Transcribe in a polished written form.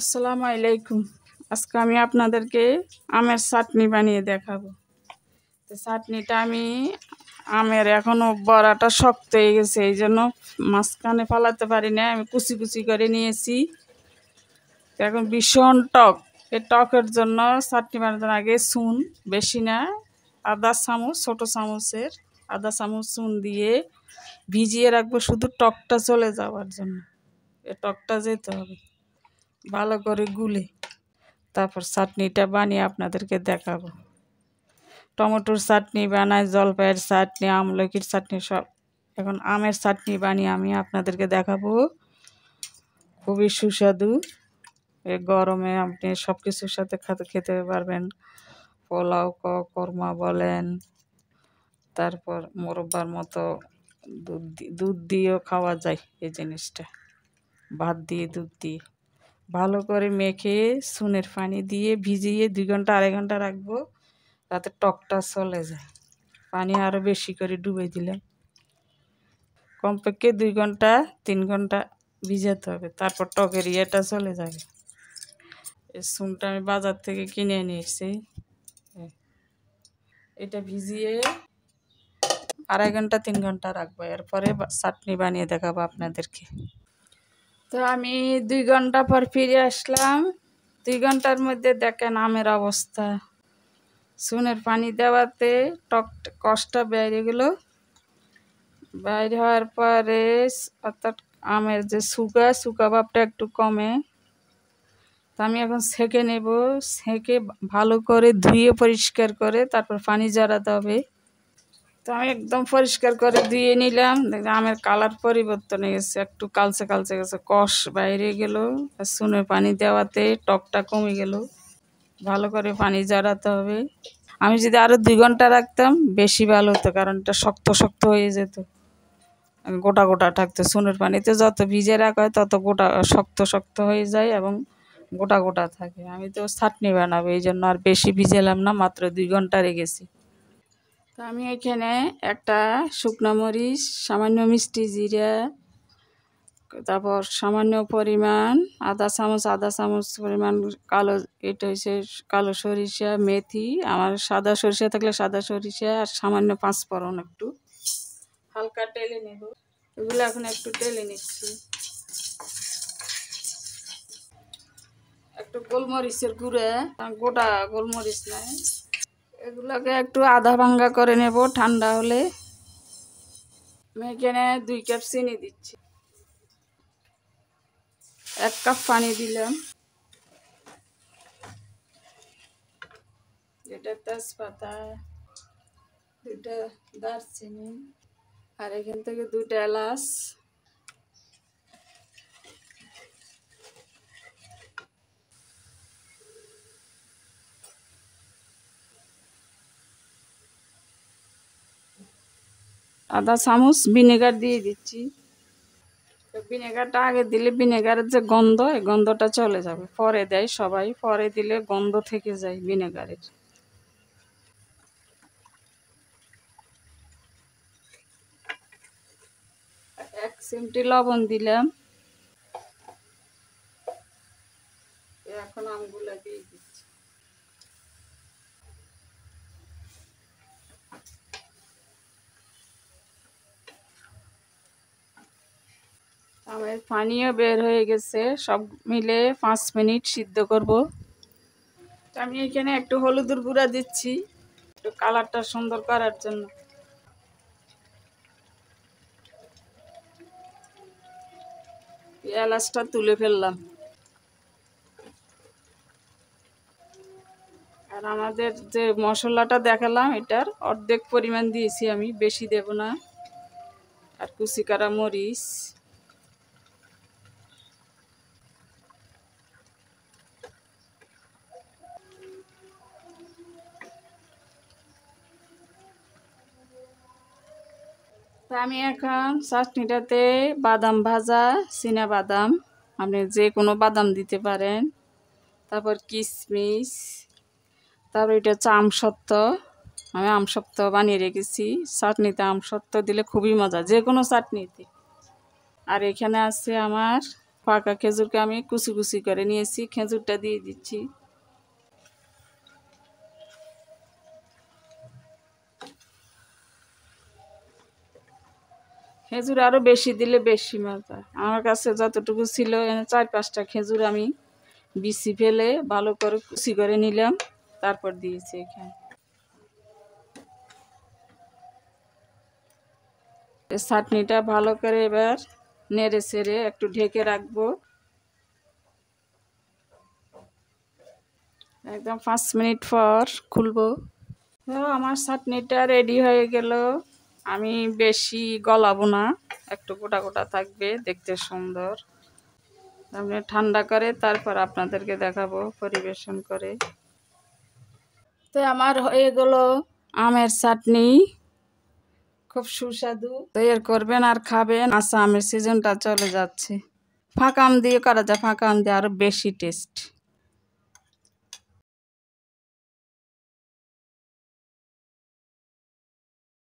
আসসালামু আলাইকুম। আজকে আমি আপনাদেরকে আমের চাটনি বানিয়ে দেখাবো। তো চাটনিটা আমি আমের এখনো বড়াটা শক্ত হয়ে গেছে, এই জন্য মাঝখানে ফালাতে পারি না, আমি কুচি কুচি করে নিয়েছি। তো এখন ভীষণ টক, এই টকের জন্য চাটনি বানানোর আগে চুন, বেশি না, আধা চামচ, ছোটো চামচের আধা চামচ চুন দিয়ে ভিজিয়ে রাখবো, শুধু টকটা চলে যাওয়ার জন্য। এই টকটা যেতে হবে ভালো করে গুলে, তারপর চাটনিটা বানিয়ে আপনাদেরকে দেখাবো। টমেটোর চাটনি বানাই, জলপাইয়ের চাটনি, আমলকির চাটনি, সব। এখন আমের চাটনি বানিয়ে আমি আপনাদেরকে দেখাবো। খুবই সুস্বাদু, এই গরমে আপনি সব কিছুর সাথে খেতে পারবেন। পোলাও, কর্মা বলেন, তারপর মোরব্বার মতো দুধ দিয়েও খাওয়া যায় এই জিনিসটা, ভাত দিয়ে দুধ দিয়ে ভালো করে মেখে চুনের পানি দিয়ে ভিজিয়ে 2 ঘন্টা 2.5 ঘন্টা রাখবো, যাতে টকটা চলে যায়। পানি আরও বেশি করে ডুবে দিলাম, কমপক্ষে 2 ঘন্টা 3 ঘন্টা ভিজাতে হবে, তারপর টকের ইয়েটা চলে যাবে। এই চুনটা আমি বাজার থেকে কিনে নিয়ে এসেছি, এটা ভিজিয়ে 2.5 ঘন্টা 3 ঘন্টা রাখবো, এরপরে চাটনি বানিয়ে দেখাবো আপনাদেরকে। তো আমি 2 ঘন্টা পর ফিরে আসলাম। 2 ঘন্টার মধ্যে দেখেন আমের অবস্থা। চুনের পানি দেওয়াতে টক কষটা বেরিয়ে গেল, বাইরে হওয়ার পরে অর্থাৎ আমের যে শুকা ভাবটা একটু কমে। তো আমি এখন ছেঁকে নেব, ছেঁকে ভালো করে ধুয়ে পরিষ্কার করে তারপর পানি ঝরাতে হবে। তো আমি একদম পরিষ্কার করে ধুয়ে নিলাম, আমের কালার পরিবর্তন হয়ে গেছে, একটু কালচে কালচে গেছে, কষ বাইরে গেল। চুনের পানি দেওয়াতে টকটা কমে গেল, ভালো করে পানি ঝরাতে হবে। আমি যদি আরও 2 ঘন্টা রাখতাম বেশি ভালো হতো, কারণ এটা শক্ত শক্ত হয়ে যেত, গোটা গোটা থাকতো। চুনের পানিতে যত ভিজে রাখা হয় তত গোটা শক্ত শক্ত হয়ে যায় এবং গোটা গোটা থাকে। আমি তো চাটনি বানাবো, এই জন্য আর বেশি ভিজেলাম না, মাত্র 2 ঘন্টা রেখেছি। তো আমি এখানে একটা শুকনো মরিচ, সামান্য মিষ্টি জিরা, তারপর সামান্য পরিমাণ আধা চামচ পরিমাণ কালো, এটা হচ্ছে কালো সরিষা, মেথি, আমার সাদা সরিষা থাকলে সাদা সরিষা, আর সামান্য 5 ফোড়ন একটু হালকা টেলে নেব। এগুলো এখন একটু টেলে নিচ্ছি। একটু গোলমরিচের গুঁড়া, গোটা গোলমরিচ নেয়, এগুলোকে একটু আধা ভাঙ্গা করে নেব ঠান্ডা হলে। আমি এখানে 2 কাপ চিনি দিচ্ছি, 1 কাপ পানি দিলাম, এটা তেজপাতা, 2টা দারচিনি, আর এখান থেকে 2টা এলাচ, আধা চামচ ভিনেগার দিয়ে দিচ্ছি। ভিনেগারটা আগে দিলে ভিনেগারের যে গন্ধ, এই গন্ধটা চলে যাবে। পরে দেয় সবাই, পরে দিলে গন্ধ থেকে যায় ভিনেগারের। 1 চিমটি লবণ দিলাম। এখন আমগুলা দিয়ে দিচ্ছি। আমের পানিও বের হয়ে গেছে, সব মিলে 5 মিনিট সিদ্ধ করব। আমি এখানে একটু হলুদের গুঁড়া দিচ্ছি, একটু কালারটা সুন্দর করার জন্য। এলাচটা তুলে ফেললাম। আর আমাদের যে মশলাটা দেখালাম, এটার অর্ধেক পরিমাণ দিয়েছি আমি, বেশি দেব না। আর কুচি করা মরিচ, তা আমি এখন চাটনিটাতে বাদাম ভাজা, চীনা বাদাম, আপনি যে কোনো বাদাম দিতে পারেন, তারপর কিশমিশ, তারপর এটা হচ্ছে আমসত্ত্ব, আমি আমসত্ত্ব বানিয়ে রেখেছি। চাটনিতে আমসত্ত্ব দিলে খুবই মজা, যে কোনো চাটনিতে। আর এখানে আছে আমার পাকা খেজুরকে আমি কুচি কুচি করে নিয়েছি, খেজুরটা দিয়ে দিচ্ছি। খেজুর আরও বেশি দিলে বেশি মজা। আমার কাছে যতটুকু ছিল 4-5টা খেজুর আমি বিচি ফেলে ভালো করে কুচি করে নিলাম, তারপর দিয়েছি এখানে। চাটনিটা ভালো করে এবার নেড়ে চেড়ে একটু ঢেকে রাখবো, একদম 5 মিনিট পর খুলবো। তো আমার চাটনিটা রেডি হয়ে গেল। আমি বেশি গলাবো না, একটু গোটা গোটা থাকবে, দেখতে সুন্দর। আমি ঠান্ডা করে তারপর আপনাদেরকে দেখাবো পরিবেশন করে। তো আমার হয়ে গেল আমের চাটনি, খুব সুস্বাদু। তৈরি করবেন আর খাবেন। আচ্ছা, আমের সিজনটা চলে যাচ্ছে, ফাঁকা আম দিয়ে করা যায়, ফাঁকা আম দিয়ে আরো বেশি টেস্ট।